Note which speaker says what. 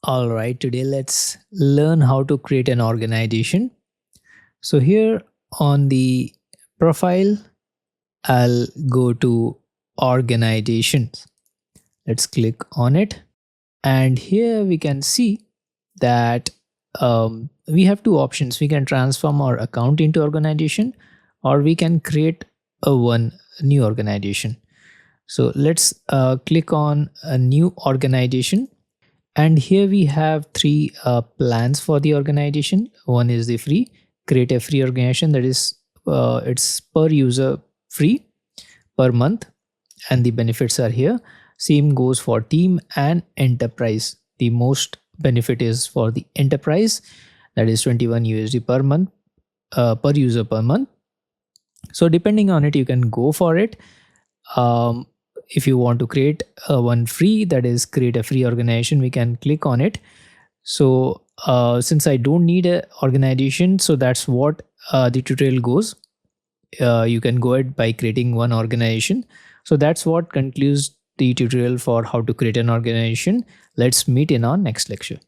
Speaker 1: All right, today let's learn how to create an organization. So here on the profile, I'll go to organizations. Let's click on it. And here we can see that we have two options. We can transform our account into organization, or we can create a one new organization. So let's click on a new organization. And here we have three plans for the organization. One is the free, create a free organization, that is it's per user free per month, and the benefits are here. Same goes for team and enterprise. The most benefit is for the enterprise, that is 21 USD per month, per user per month. So depending on it, you can go for it. If you want to create one free, that is create a free organization, we can click on it. So since I don't need a organization, so that's what the tutorial goes. You can go ahead by creating one organization. So that's what concludes the tutorial for how to create an organization. Let's meet in our next lecture.